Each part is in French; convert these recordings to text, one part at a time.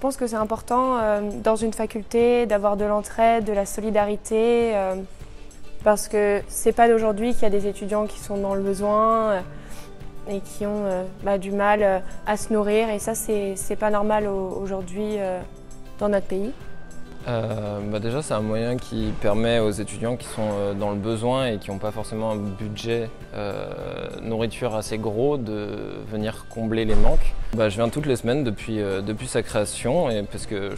pense que c'est important dans une faculté d'avoir de l'entraide, de la solidarité, parce que c'est pas d'aujourd'hui qu'il y a des étudiants qui sont dans le besoin et qui ont du mal à se nourrir, et ça c'est pas normal aujourd'hui dans notre pays. Déjà c'est un moyen qui permet aux étudiants qui sont dans le besoin et qui n'ont pas forcément un budget nourriture assez gros de venir combler les manques. Je viens toutes les semaines depuis sa création, et parce que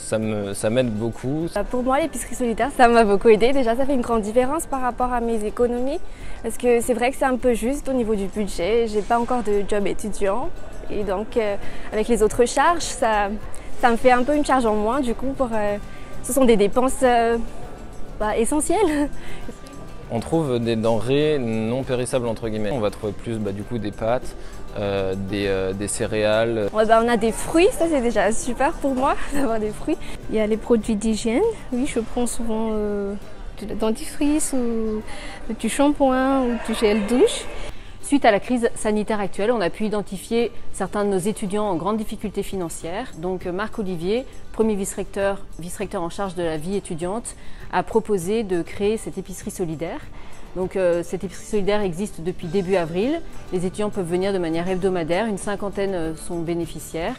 ça m'aide beaucoup. Pour moi, l'épicerie solidaire, ça m'a beaucoup aidé. Déjà, ça fait une grande différence par rapport à mes économies, parce que c'est vrai que c'est un peu juste au niveau du budget. J'ai pas encore de job étudiant, et donc avec les autres charges, ça me fait un peu une charge en moins. Du coup, ce sont des dépenses essentielles. On trouve des denrées non périssables entre guillemets. On va trouver plus du coup des pâtes, des céréales. On a des fruits, ça c'est déjà super pour moi d'avoir des fruits. Il y a les produits d'hygiène. Oui, je prends souvent du dentifrice ou du shampoing ou du gel douche. Suite à la crise sanitaire actuelle, on a pu identifier certains de nos étudiants en grande difficulté financière. Donc Marc Olivier, premier vice-recteur en charge de la vie étudiante, a proposé de créer cette épicerie solidaire. Donc cette épicerie solidaire existe depuis début avril. Les étudiants peuvent venir de manière hebdomadaire, une cinquantaine sont bénéficiaires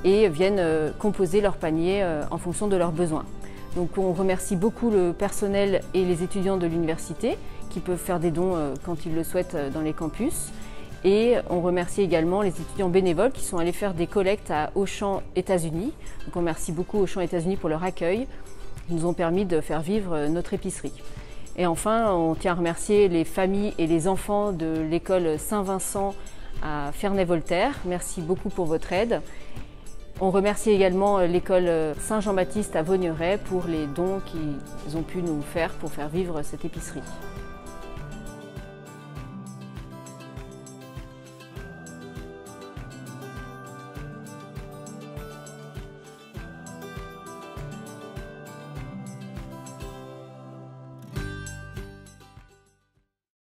et viennent composer leur panier en fonction de leurs besoins. Donc on remercie beaucoup le personnel et les étudiants de l'université qui peuvent faire des dons quand ils le souhaitent dans les campus. Et on remercie également les étudiants bénévoles qui sont allés faire des collectes à Auchan États-Unis. Donc on remercie beaucoup Auchan États-Unis pour leur accueil. Ils nous ont permis de faire vivre notre épicerie. Et enfin, on tient à remercier les familles et les enfants de l'école Saint-Vincent à Ferney-Voltaire. Merci beaucoup pour votre aide. On remercie également l'école Saint-Jean-Baptiste à Vaugneray pour les dons qu'ils ont pu nous faire pour faire vivre cette épicerie.